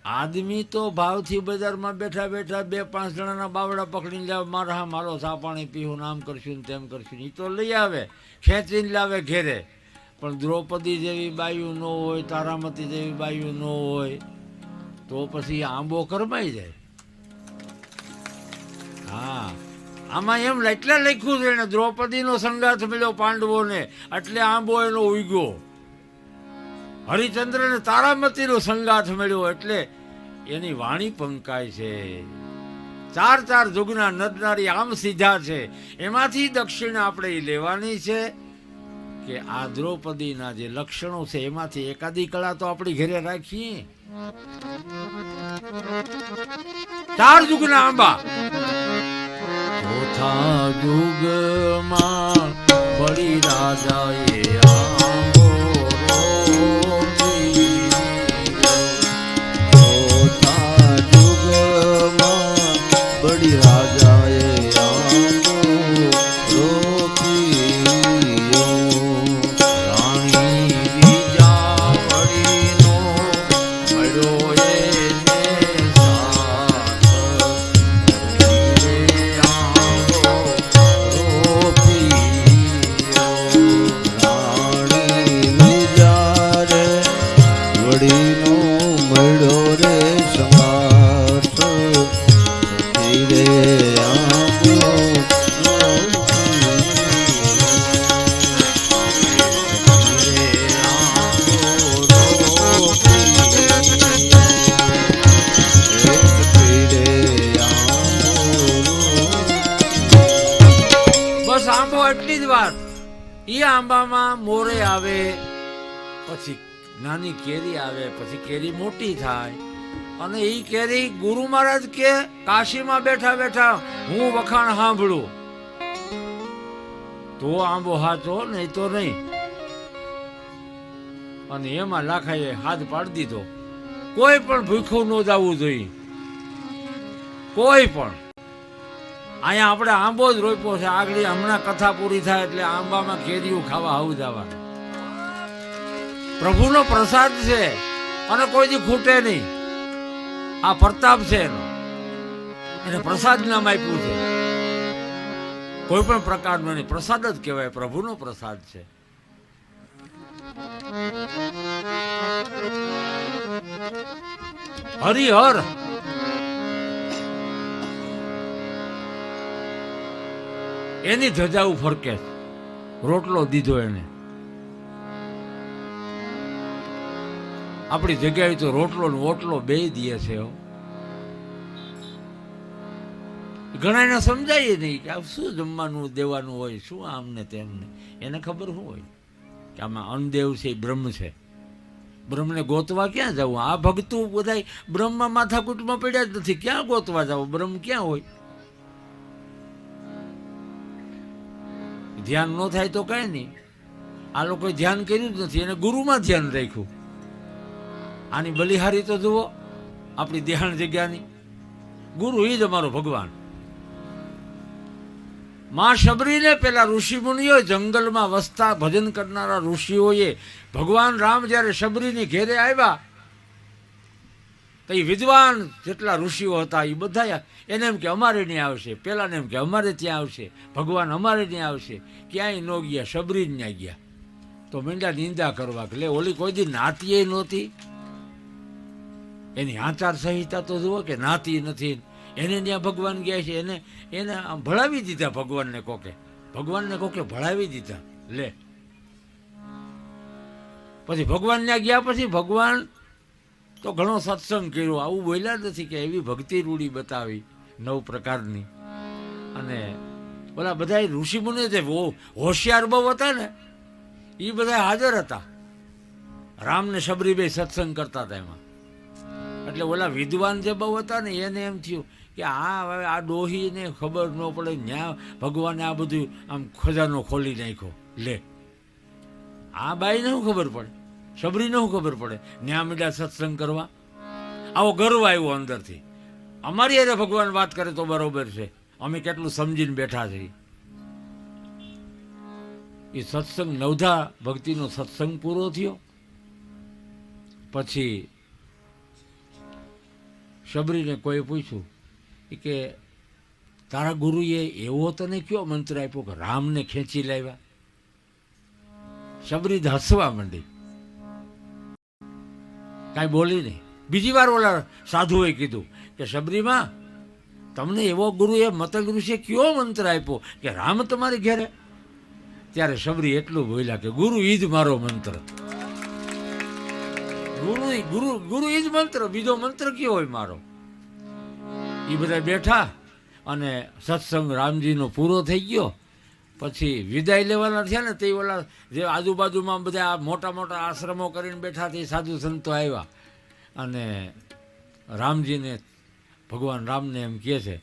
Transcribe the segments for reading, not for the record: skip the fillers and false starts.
આદમી તો ભાવથી બજારમાં બેઠા બેઠા 2-5 જણાના બાવડા પકડીને લાવે, મારા મારો ચા પાણી પીવું, આમ કરશું ને તેમ કરશું. એ તો લઈ આવે, ખેંચીને લાવે ઘેરે. પણ દ્રૌપદી જેવી બાયું ન હોય, તારામતી જેવી બાયું ન હોય, તો પછી આંબો કરમાઈ જાય. હા, આમાં એમ એટલે લખ્યું છે ને, દ્રૌપદીનો સંગાથ મળ્યો પાંડવોને એટલે આંબો એનો ઉગ્યો. હરિચંદ્રને તારામતીનો સંગાથ મળ્યો એટલે એની વાણી પંકાય છે. 4 જુગના નરનારી આમ સીધા છે. એમાંથી દક્ષિણ આપણે લેવાની છે કે આ દ્રૌપદીના જે લક્ષણો છે એમાંથી એકાદી કળા તો આપણી ઘરે રાખીએ. 4 જુગના આંબા. ચોથા યુગમાં બળી રાજાએ આંબો રોપ્યો. ચોથા યુગમાં બળી રાજાએ આંબો રોપ્યો. રાણી વિજાવડીનો મળ્યો એટલી જ વાત. એ આંબામાં મોરે આવે, પછી નાની કેરી આવે, પછી કેરી મોટી થાય અને એ કેરી ગુરુ મહારાજ કે કાશીમાં બેઠા બેઠા હું વખાણ સાંભળું તો આંબો હાચો, નહીં તો નહીં. અને એમાં લાખાએ હાથ પાડી દીધો, કોઈ પણ ભૂખ્યું ન જવું જોઈએ, કોઈ પણ. અહીંયા આપણે આંબો જ રોપ્યો છે. આગળ હમણાં કથા પૂરી થાય એટલે આંબામાં કેરીઓ ખાવા આવું જવાનું. પ્રભુનો પ્રસાદ છે અને કોઈ દી ખૂટે નહીં. આ પ્રતાપ છે એનો, એને પ્રસાદ નામ આપ્યું છે. કોઈ પણ પ્રકારનો નહીં, પ્રસાદ જ કહેવાય, પ્રભુનો પ્રસાદ છે. હરિહર એની ધજાઓ ફરકે, રોટલો દીધો એને. આપણી જગ્યાએ તો રોટલો ને ઓટલો બે દે છે. ઘણાને સમજાય નહીં કે આ શું જમવાનું દેવાનું હોય, શું આમને તેમને. એને ખબર શું હોય કે આમાં અન્નદેવ છે, બ્રહ્મ છે. બ્રહ્મને ગોતવા ક્યાં જવું? આ ભક્તું બધા બ્રહ્મમાં માથાકૂટમાં પડ્યા જ નથી. ક્યાં ગોતવા જાવ? બ્રહ્મ ક્યાં હોય? ધ્યાન ન થાય તો કઈ નહીં. આ લોકોએ ધ્યાન કર્યું જ નથી, એને ગુરુમાં ધ્યાન રાખ્યું. આની બલિહારી તો જુઓ, આપણી ધ્યાન જગ્યાની. ગુરુ એ જ અમારો ભગવાન. માં શબરીને પેલા ઋષિ મુનિઓ જંગલમાં વસતા ભજન કરનારા ઋષિઓએ ભગવાન રામ જ્યારે શબરીની ઘેરે આવ્યા તો એ વિદ્વાન જેટલા ઋષિઓ હતા એ બધા એને એમ કે અમારે ત્યાં આવશે, પેલાને એમ કે અમારે ત્યાં આવશે, ભગવાન અમારે ત્યાં આવશે. ક્યાંય ન ગયા, શબરી જ ત્યાં ગયા. તો મીંડા નિંદા કરવા કે લે ઓલી કોઈ દી નાતીએ નહોતી, એની આચાર સંહિતા તો જુઓ કે નાતી નથી, એને ત્યાં ભગવાન ગયા છે. એને આમ ભળાવી દીધા ભગવાનને કોકે ભળાવી દીધા. લે પછી ભગવાન ત્યાં ગયા, પછી ભગવાન તો ઘણો સત્સંગ કર્યો. આવું બોલ્યા નથી કે એવી ભક્તિ રૂડી બતાવી 9 પ્રકારની. અને ઓલા બધા ઋષિમુનિ જે હોશિયાર બહુ હતા ને એ બધા હાજર હતા. રામને શબરી બે સત્સંગ કરતા હતા એમાં. એટલે ઓલા વિદ્વાન જે બહુ હતા ને એને એમ થયું કે આ ડોહીને ખબર ન પડે, ન્યા ભગવાને આ બધું આમ ખજાનો ખોલી નાખ્યો. લે આ બાઈને શું ખબર પડે, શબરીને શું ખબર પડે ન્યા મીડા સત્સંગ કરવા? આવો ગર્વ આવ્યો અંદરથી. અમારી અરે ભગવાન વાત કરે તો બરોબર છે, અમે કેટલું સમજીને બેઠા છીએ. એ સત્સંગ નવધા ભક્તિનો સત્સંગ પૂરો થયો. પછી શબરીને કોઈ પૂછ્યું કે તારા ગુરુએ એવો તને કયો મંત્ર આપ્યો કે રામને ખેંચી લાવ્યા? શબરી હસવા માંડી, કાંઈ બોલી નહીં. બીજી વાર ઓલા સાધુએ કીધું કે શબરીમાં તમને એવો ગુરુએ મતંગ ઋષિએ કયો મંત્ર આપ્યો કે રામ તમારી ઘેરે? ત્યારે શબરી એટલું બોલ્યા કે ગુરુ ઈ જ મારો મંત્ર. ગુરુ ઈ જ મંત્ર, બીજો મંત્ર કયો હોય મારો? એ બધા બેઠા અને સત્સંગ રામજીનો પૂરો થઈ ગયો. પછી વિદાય લેવાના થયા ને તે ઓલા જે આજુબાજુમાં બધા મોટા મોટા આશ્રમો કરીને બેઠા તે સાધુ સંતો આવ્યા અને રામજીને ભગવાન રામને એમ કહે છે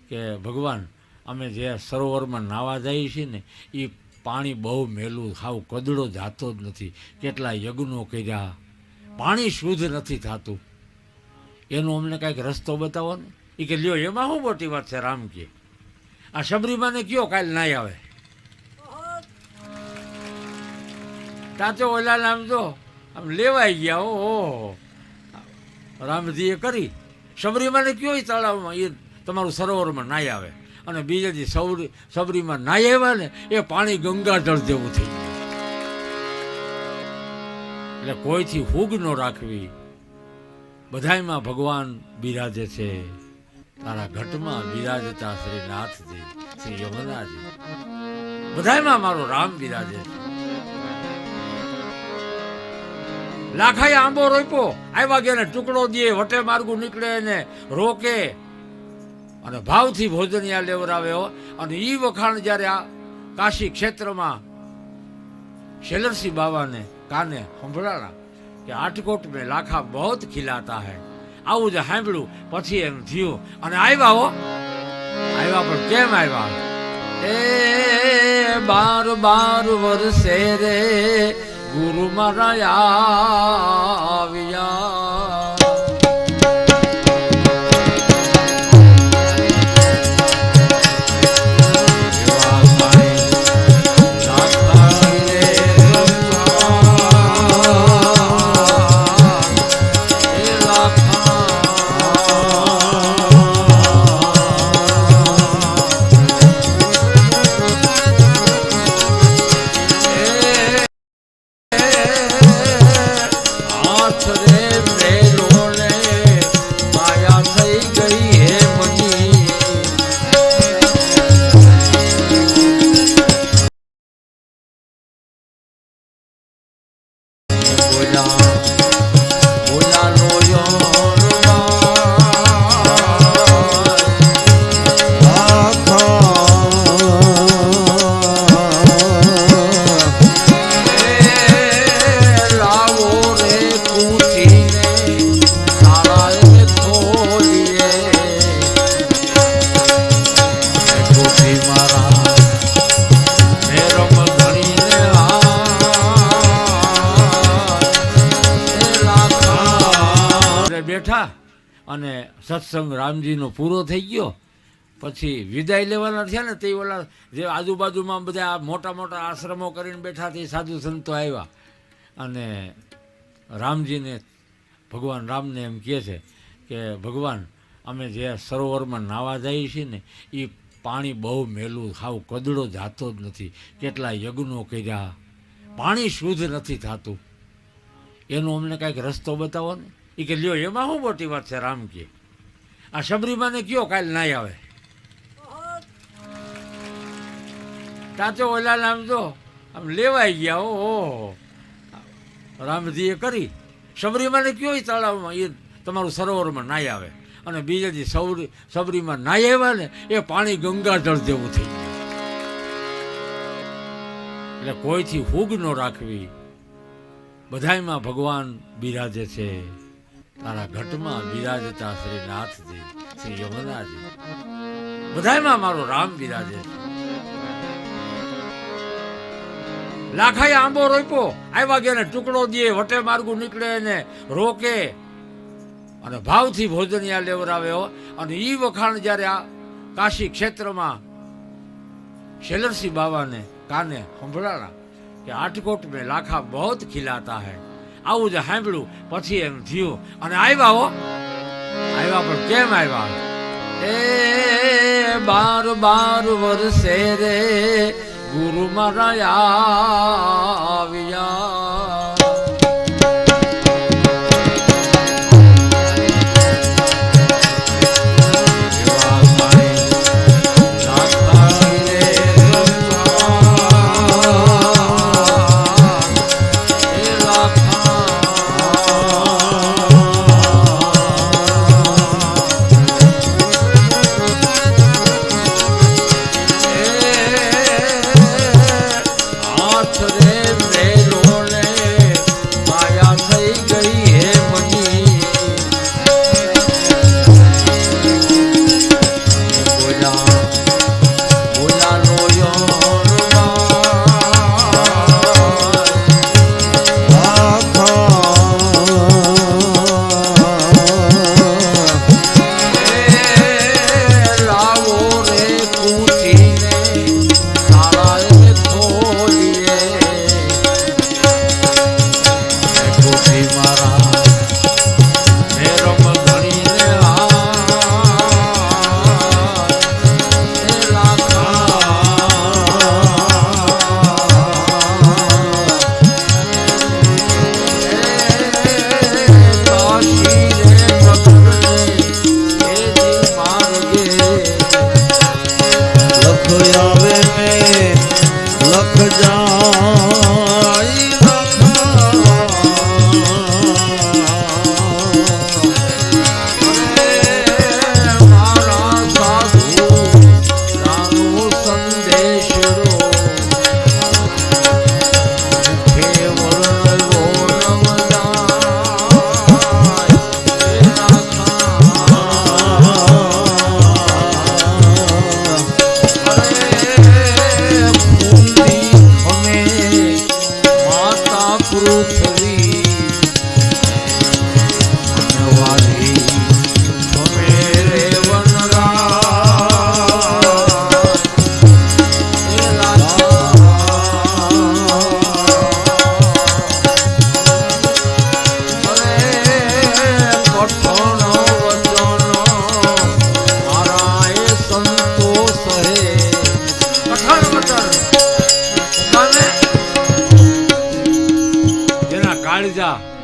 કે ભગવાન અમે જે સરોવરમાં નાવા જઈએ છીએ ને એ પાણી બહુ મેલું, સાવ કદડો જાતો જ નથી, કેટલા યજ્ઞો કર્યા, પાણી શુદ્ધ નથી થતું, એનો અમને કાંઈક રસ્તો બતાવો ને. એ કે લ્યો એમાં શું મોટી વાત છે? રામ કે આ શબરીમાને કયો કાલે નાઈ આવે. તાચો ઓલા નામ જો આમ લેવાઈ ગયા. ઓહો, રામજીએ કરી શબરીમાને કયો એ તળાવમાં એ તમારું સરોવરમાં નાઈ આવે. અને બીજે દી શબરીમાં નાઈ આવ્યા ને એ પાણી ગંગાજળ જેવું થઈ ગયું. એટલે કોઈથી ફૂગ ન રાખવી. બધાયમાં ભગવાન બિરાજે છે, તારા ઘટમાં બિરાજતા શ્રી નાથજી, શ્રી યમુનાજી. બધાયમાં મારો રામ બિરાજે છે. લાખાએ આંબો રોપ્યો, આવ્યા ગયા ને ટુકડો દે, વટે માર્ગું નીકળે ને રોકે અને ભાવથી ભોજનિયા લેવરાવ્યો. અને ઈ વખાણ જ્યારે આ કાશી ક્ષેત્રમાં શેલરસિંહ બાવાને કાને સંભળાણા કે આટકોટ મેં લાખા બહુત ખીલાતા હૈ, આવું જ સાંભળ્યું. પછી એમ થયું અને આવ્યા પણ કેમ આવ્યા? એ 12 વર્ષે રે ગુરુ મારા આવ્યા. બેઠા અને સત્સંગ રામજીનો પૂરો થઈ ગયો. પછી વિદાય લેવાના થયા ને તે ઓલા જે આજુબાજુમાં બધા મોટા મોટા આશ્રમો કરીને બેઠા તે સાધુ સંતો આવ્યા અને રામજીને ભગવાન રામને એમ કહે છે કે ભગવાન અમે જે સરોવરમાં નાવા જઈએ છીએ ને એ પાણી બહુ મેલું, સાવ કદડો જાતો જ નથી, કેટલા યજ્ઞો કર્યા, પાણી શુદ્ધ નથી થતું, એનો અમને કાંઈક રસ્તો બતાવો ને. એ કે લ્યો એમાં શું મોટી વાત છે? રામ કે આ શબરીમાને કયો કાલે નાઈ આવે. તાચો ઓલા નામ જો આમ લેવાઈ ગયા. ઓહો, રામજીએ કરી શબરીમાને કયો એ તળાવમાં એ તમારું સરોવરમાં નાઈ આવે. અને બીજે દી શબરીમાં નાઈ આવ્યા ને એ પાણી ગંગાજળ જેવું થઈ ગયું. એટલે કોઈથી ફૂગ ન રાખવી. બધાયમાં ભગવાન બિરાજે છે, તારા ઘટમાં બિરાજતા શ્રી નાથજી, શ્રી યમુનાજી. બધાયમાં મારો રામ બિરાજે છે. લાખાએ આંબો રોપ્યો, આવ્યા ગયા ને ટુકડો દે, વટે માર્ગું નીકળે ને રોકે અને ભાવથી ભોજનિયા લેવરાવ્યો. અને ઈ વખાણ જ્યારે આ કાશી ક્ષેત્રમાં શેલરસિંહ બાવાને કાને સંભળાણા કે આટકોટ મેં લાખા બહુત ખીલાતા હૈ, આવું જ સાંભળ્યું. પછી એમ થયું અને આવ્યા આવ્યા પણ કેમ આવ્યા? એ 12 વર્ષે રે ગુરુ મારા આવ્યા.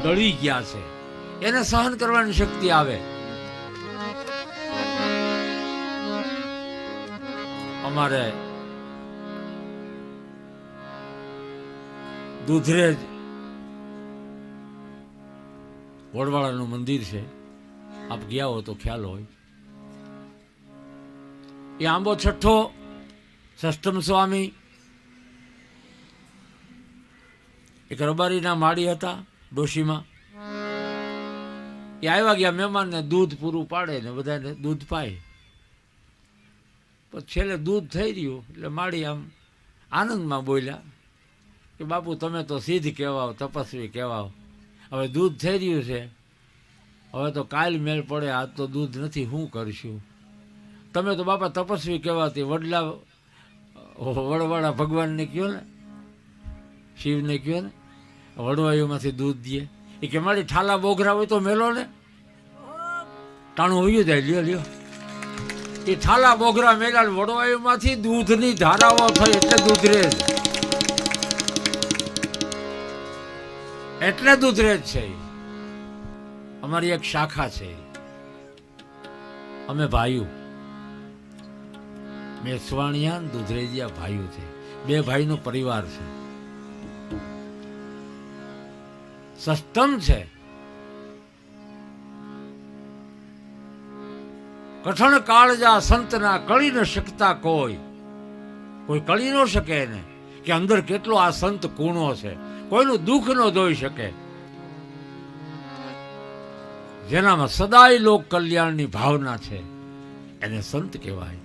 ડળી ગયા છે એને સહન કરવાની શક્તિ આવે. અમારે દુધરેજ વડવાળાનું મંદિર છે, આપ ગયા હો તો ખ્યાલ હોય. એ આંબો છઠ્ઠો સષ્ટમ સ્વામી એક રબારીના માળી હતા ડોશીમાં. એ આવ્યા ગયા મહેમાનને દૂધ પૂરું પાડે ને બધાને દૂધ પાય. પછી છેલ્લે દૂધ થઈ રહ્યું એટલે માળી આમ આનંદમાં બોલ્યા કે બાપુ તમે તો સિદ્ધ કહેવાઓ, તપસ્વી કહેવાઓ, હવે દૂધ થઈ રહ્યું છે, હવે તો કાલ મેળ પડે, આજ તો દૂધ નથી, શું કરશું? તમે તો બાપા તપસ્વી કહેવાતી વડવાળા ભગવાનને કહો ને, શિવને કહો ને વડવાઈઓમાંથી દૂધ દે. એ કે મારી ઠાલા બોઘરા હોય તો મેલો ને, ટાણું હોયું જાય, લ્યો લ્યો. એ ઠાલા બોઘરા મેલા વડવાઈઓમાંથી દૂધની ધારાઓ થઈ એટલે દૂધરેજ, એટલે દૂધરેજ છે. અમારી એક શાખા છે, અમે ભાઈઓ મેસવાણિયા દૂધરેજિયા ભાઈઓ છે, બે ભાઈનો પરિવાર છે. સસ્તમ છે, કઠણ કાળજા સંતના કળી ન શકતા કોઈ કળી ન શકે ને કે અંદર કેટલો આ સંત કૂણો છે, કોઈનું દુઃખ ન ધોઈ શકે. જેનામાં સદાય લોક કલ્યાણની ભાવના છે એને સંત કહેવાય.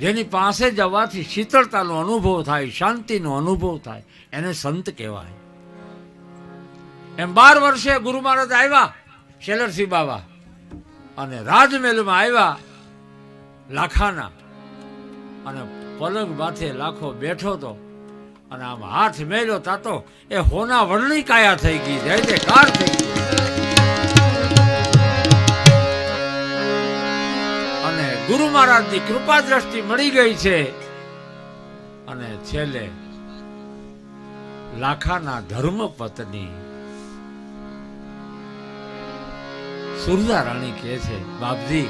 જેની પાસે જવાથી શીતળતાનો અનુભવ થાય, શાંતિનો અનુભવ થાય એને સંત કહેવાય. એમ 12 વર્ષે ગુરુ મહારાજ આવ્યા શેલરસિંહ બાવા અને રાજમહેલમાં આવ્યા લાખાના, અને પલંગ માથે લાખો બેઠો તો અને આમ હાથ મેલ્યો તાતો એ હોના વરણી કાયા થઈ ગઈ, જય જયકાર થઈ ગઈ. મહારાજની કૃપા દ્રષ્ટિ મળી ગઈ છે અને છેલ્લે લાખાના ધર્મ પત્ની સુરદા રાણી કહે છે, બાપજી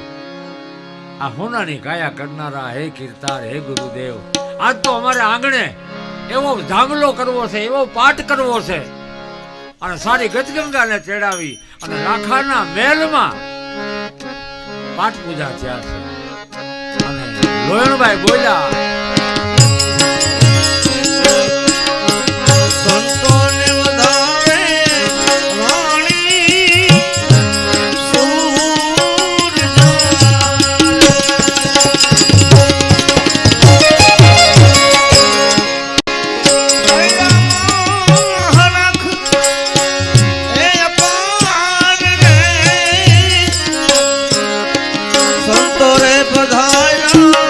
આ હોનાની કાયા કરનારા હે કીર્તાર હે ગુરુદેવ, આજ તો અમારે આંગણે એવો ધામલો કરવો છે, એવો પાઠ કરવો છે અને સારી ગજગંગાને ચડાવી અને લાખાના મહેલમાં પાઠ પૂજા થયા છે. અને લોયણભાઈ બોલ્યા, સંતોને વધારે વાણી સંતોરે પધાર્યા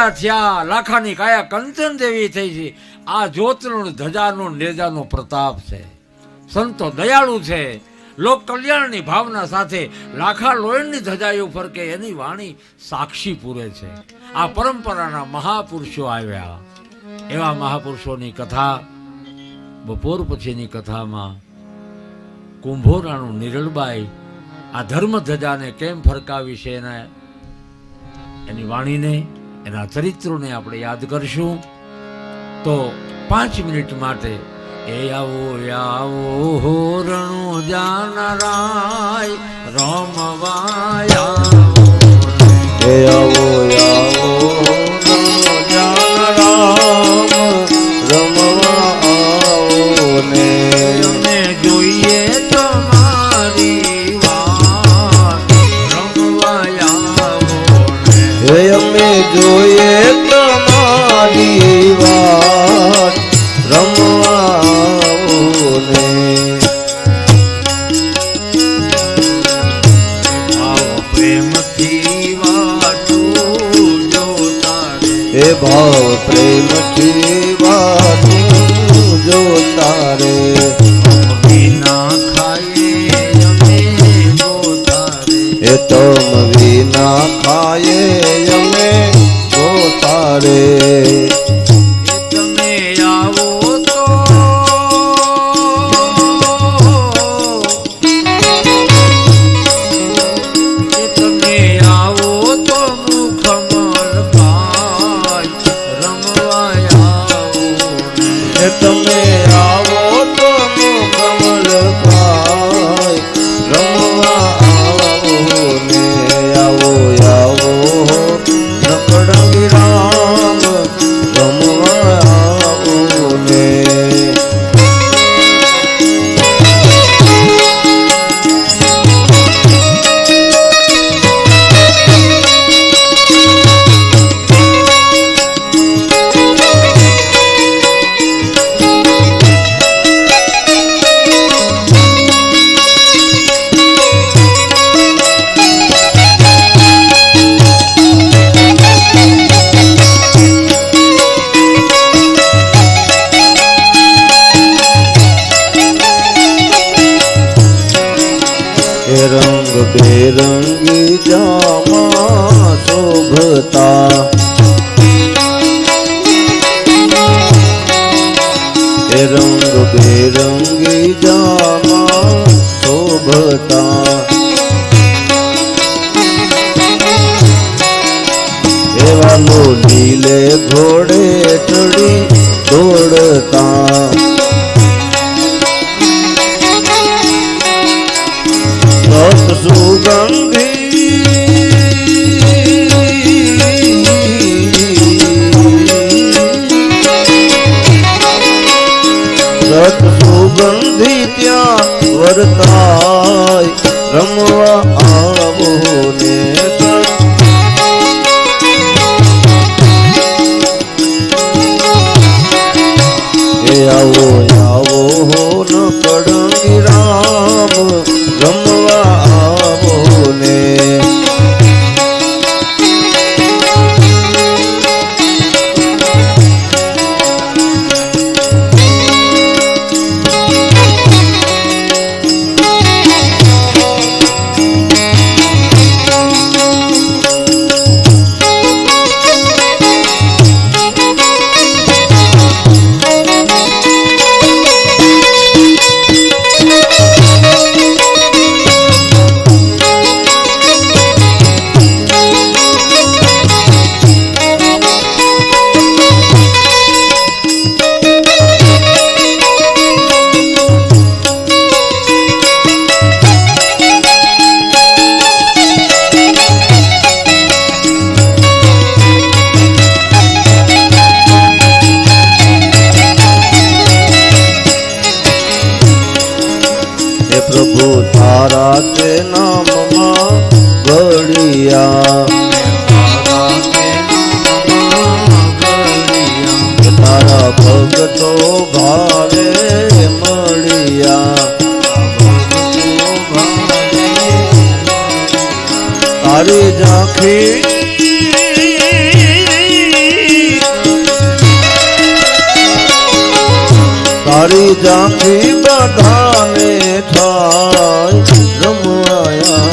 લાખાના થયા, લાખાની કાયા કંચન જેવી થઈ છે. આ જ્યોતનો ધજાનો નેજાનો પ્રતાપ છે. સંતો દયાળુ છે, લોક કલ્યાણની ભાવના સાથે લાખા લોયણની ધજાઓ ફરકે એની વાણી સાક્ષી પૂરે છે. આ પરંપરાના મહાપુરુષો આવ્યા. એવા મહાપુરુષોની કથા બપોર પછીની કથામાં કુંભોરાનું નિરલબાઈ આ ધર્મ ધજાને કેમ ફરકાવી છે એની વાણીને, એના ચરિત્રોને આપણે યાદ કરશું. તો 5 મિનિટ માટે એ આવો આવો રણો જાનરાય રમવાયા, એ આવો આવો રણો જાનરામ રમવા આવો ને, અમે જોઈએ તમારી વાત રમવાયા, અમે જોઈએ તમારી વાત રમવા ને. ભાવ પ્રેમથી વાતું જોતા રે, એ ભાવ પ્રેમથી વાતું જોતા રે, વિના ખાઈએ અમે જોતા રે, એ તમ વિના ખાયે અમે જોતા રે. તમે આવો તો તમે આવો તો મુખમલ પાય રમવાયા, બેરંગી જામા શોભતા એ રંગ બેરંગી જામા શોભતા એવા લીલે ઘોડે ચડી દોડતા સત સુગંધી સત સુગંધી ત્યાં વર્તાય રમવા આવો ને આવો આવો હો ન કડંગી રામ રમવા આવો ને પ્રભુ તારા તે નામમાં ઘડિયા તારા ભગતો ભાવે મળ્યા તારી ઝાંખી તારી ઝાંખી બધાને થાય રમવાયા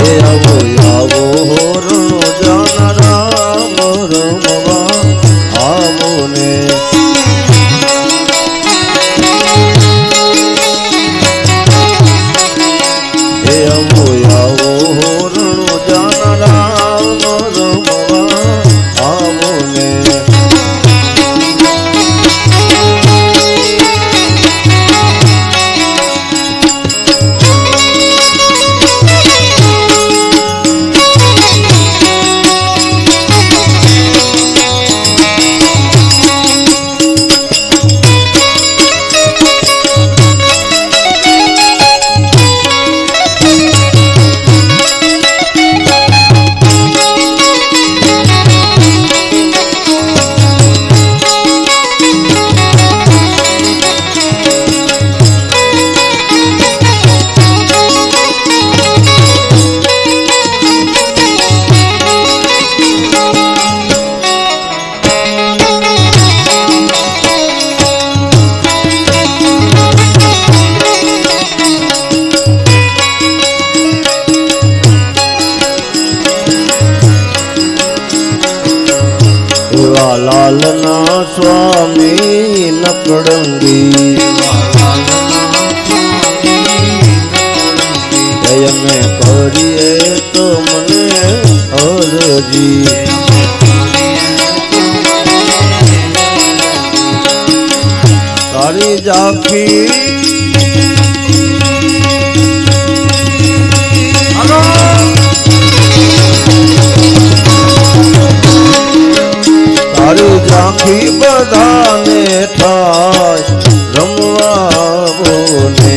એ આવો આવો રણો જાના રામ રમવા આવો ને એ આવો આવો રણો જાના રામ રમવા આવો ને લાલના સ્વામી નકડંગી જય મેં કરીએ તો મને અરજી તારી ઝાંખી તારી ઝાંખી બધાને થાય રમવા બોને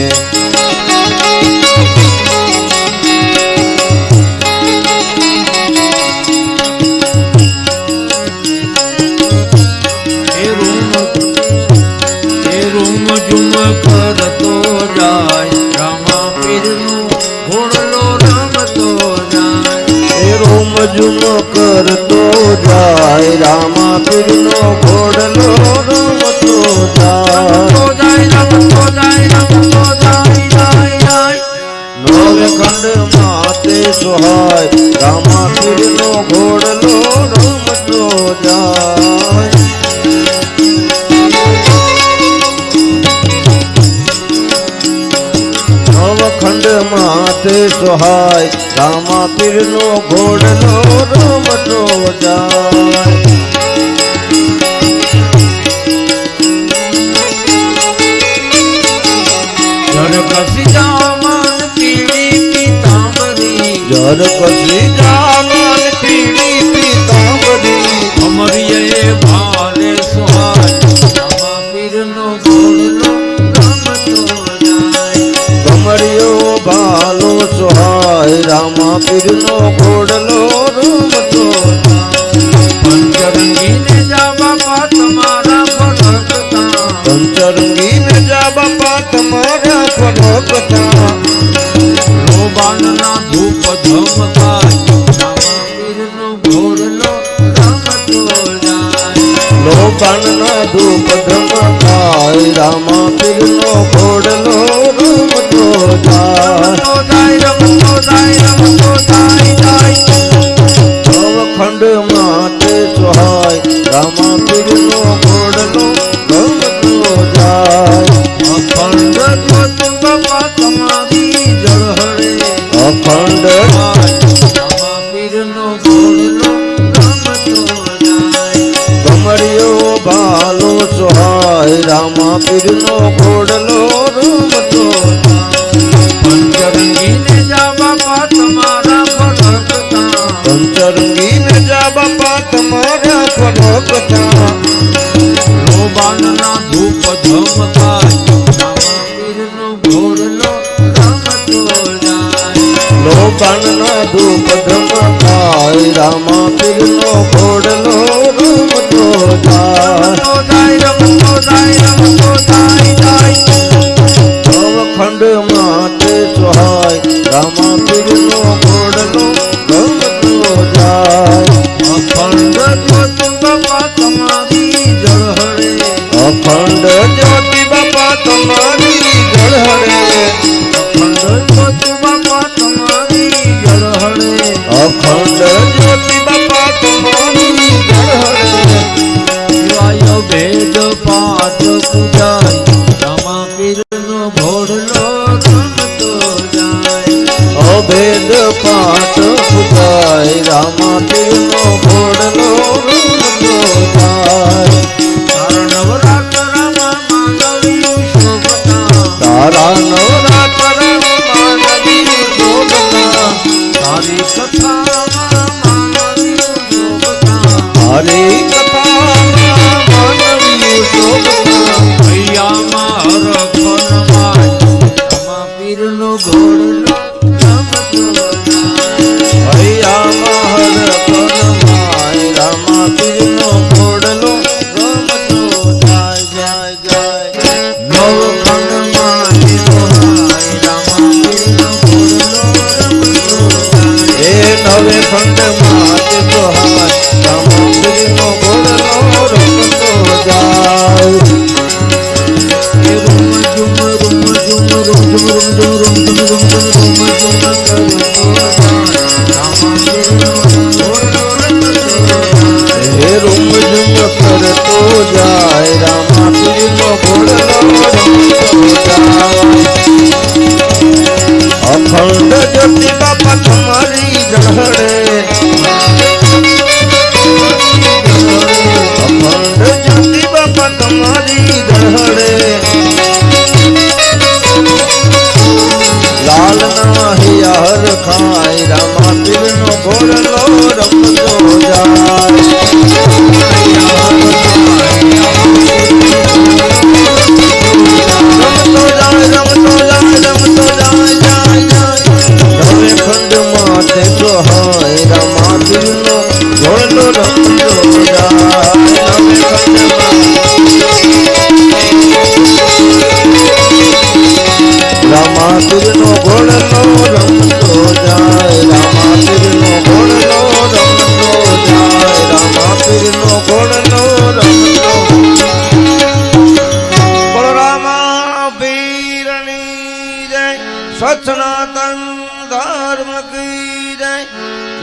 રૂમ ઝુમ કરતો જાય રામા પીરનું ઘોડલો રમતો જાય રૂમ ઝુમ કરતો જાય રામા પીરનો ઘોડલો રમતો સોહાય રામા પીરનો ઘોડલો રમતો જાય નવખંડ માતે સોહાય રામા પીરનો ઘોડલો રમતો જાય કસી જામન પીળી પીતાંબરી જર કસી જામન પીળી પીતાંબરી અમરિયે ભાલે સોહાય રામા પીરનો ઘોડલો રમતો જાય કમરિયો ભાલો સોહાય રામા પીરનો ઘોડલો રમતો પંચરંગીને જા બાપા તમારા ફરકતા પંચરંગીને જા બાપા તમારા ફરકતા લોબાનના ધૂપ ધમકાય રામા પીરનો ઘોડલો રમતો જાય લોકાનના ધૂપ ધમકાય રામા પીરનો ઘોડલો રમતો જાય રમતો જાય નવખંડ માતે સોહાય રામા પીરનો ઘોડલો રમતો જાય અખંડ જ્યોત બાપા તમારી જળહળે અખંડ રામા પીરનો ઘોડલો રમતો જાય કમરિયો ભાલો સોહાય રામા પીરનો ઘોડલો રમતો પંચરંગીને જા બાપા તમારા ફરકતા પંચરંગીને જા બાપા તમારા ફરકતા લોબાનના ધૂપ ધમકાય રામા પીરનો ઘોડલો રમતો જાય લોકાનના ધૂપ ધમકાય રામા પીરનો ઘોડલો રમતો જાય નવખંડ માતે સોહાય રામા પીરનો ઘોડલો રમતો જાય અખંડ જ્યોત બાપા તમારી જળહળે અખંડ જ્યોતિ બાપા તમારી જળહળે અખંડ જ્યોત બાપા તમારી જળહળે અખંડ જ્યોતિ બાપા તમારી જળહળે શિવાય ભેદ પાઠ પૂજાય રામા પીરનો ઘોડલો રમતો જાય અભેદ પાઠ પુજાય રામા પીરનો ઘોડલો રમતો જાય તારા નવરાત્રામાં માનવીયું શોભતા તારા નવરાત્ર માનવી શોભતા તારી કથામાં માનવીયું શોભતા હરી કથામાં માનવી શોભતા હૈયામાં હરખનમાય રામા પીરનો ઘોડલો રમતો જાય હૈયામાં હર કનમાય રામા પીરનો ઘોડલો રમતો જાય જાય જાય નવખંડમાં નિર્ભય રામા પીરનો ઘોડલો રમતો જાય એ નવે ખંડમાં તે સોહાય રામા પીરનો ઘોડલો રમતો જાય રૂમ ઝુમ રૂમ ઝુમ રૂમ ઝુમ રૂમ ઝુમ રૂમ ઝુમ રૂમ ઝુમ રૂમ ઝુમ કરતો જાય રામા પીરનો ઘોડલો રમતો જાય હે રૂમ ઝુમ કરતો જાય રામા પીરનો ઘોડલો રમતો જાય અખંડ જ્યોતિ બાપા તમારી જળહળે અખંડ જ્યોતિ બાપા તમારી જળહળે લાલના હિયાર ખાય રામા પીરનો ઘોડલો રમતો જાય રમતો જાય રમતો જાય રમતો જાય જાય જાય નવે ખંડમાં તે સોહાય રામા પીરનો ઘોડલો રમતો જાય નવે ખંડમાં રામા પીરનો ઘોડલો રમતો જાય રામા પીરનો ઘોડલો રમતો જાય રામા પીરનો ઘોડલો રમતો બોલો રામા પીરની જય સનાતન ધર્મ કી જય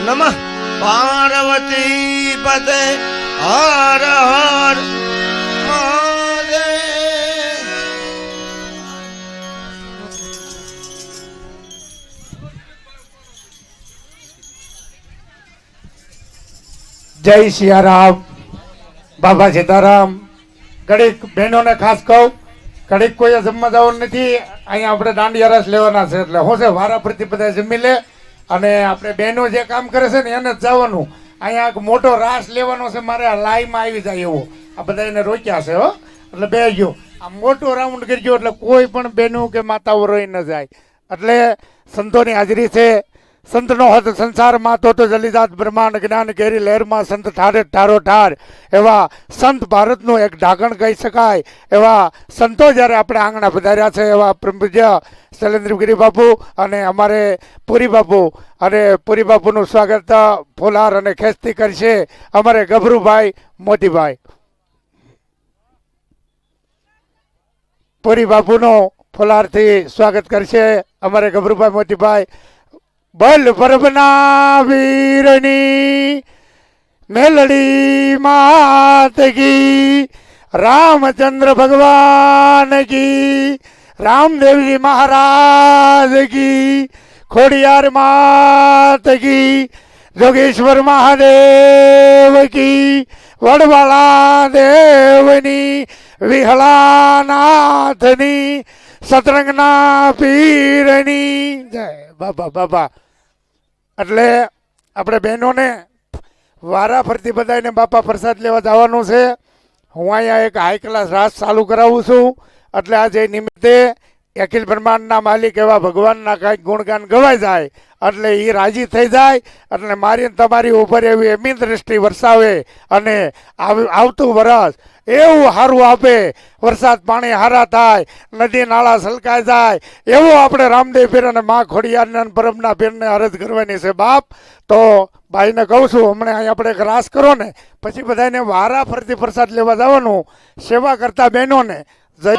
નમઃ પાર્વતી પતે હર હર મહાદેવ. જય સિયારામ. બાબા સીતારામ. ઘડીક બહેનોને ખાસ કહું, ઘડીક કોઈ જમવા જવાનું નથી. અહીંયા આપણે દાંડિયા રસ લેવાના છે, એટલે હું છે વારા ફરતી બધા જમી લે, અને આપણે બહેનો જે કામ કરે છે ને એને જ જવાનું. અહીંયા એક મોટો રાસ લેવાનો છે, મારે આ લાઈમાં આવી જાય એવો. આ બધા એને રોક્યા છે હો, એટલે બે ગયો આ મોટો રાઉન્ડ કરજો, એટલે કોઈ પણ બહેનો કે માતાઓ રહી ન જાય. એટલે સંતોની હાજરી છે. સંતનો હત સંસારમાં તો જલિદાત બ્રહ્માંડ જ્ઞાન કેરી લહેરમાં સંત ઠારે ઠારો ઠાર એવા સંત ભારતનું એક ઢાંકણ કહી શકાય એવા સંતો જ્યારે આપણે આંગણા પધાર્યા છે, એવા પૂજ્ય શૈલેન્દ્રગીરી બાપુ અને અમારે પુરી બાપુ, અને પુરી બાપુનું સ્વાગત ફોલાર અને ખેસ્તી કરશે અમારે ગભરુભાઈ મોતીભાઈ. પુરી બાપુનું ફોલારથી સ્વાગત કરશે અમારે ગભરુભાઈ મોતીભાઈ. બલ પરબના વીરની મેલડી માત કી, રામચંદ્ર ભગવાન કી, રામદેવજી મહારાજ કી, ખોડિયાર માત કી, જોગેશ્વર મહાદેવ કી, વડવાળા દેવની, વિહળાનાથની, સતરંગના પીરની જય. બાબા બાબા. એટલે આપણે બહેનોને વારા ફરતી બધાને બાપા પ્રસાદ લેવા જવાનું છે. હું અહીંયા એક હાઈ ક્લાસ રાસ ચાલુ કરાવું છું, એટલે આજે નિમિત્તે અખિલ બ્રહ્માંડના માલિક એવા ભગવાનના કાંઈક ગુણગાન ગવાઈ જાય, એટલે એ રાજી થઈ જાય, એટલે મારી તમારી ઉપર એવી એમી દ્રષ્ટિ વરસાવે, અને આવતું વરસ એવું સારું આપે, વરસાદ પાણી હારા થાય, નદી નાળા સલકાઈ જાય, એવું આપણે રામદેવ પીર અને મા ખોડિયારના પરમના પીરને અરજ કરવાની છે બાપ. તો ભાઈને કહું છું, હમણાં અહીં આપણે એક રાસ કરો ને, પછી બધાને વારા ફરતી પ્રસાદ લેવા જવાનું, સેવા કરતા બહેનોને જય.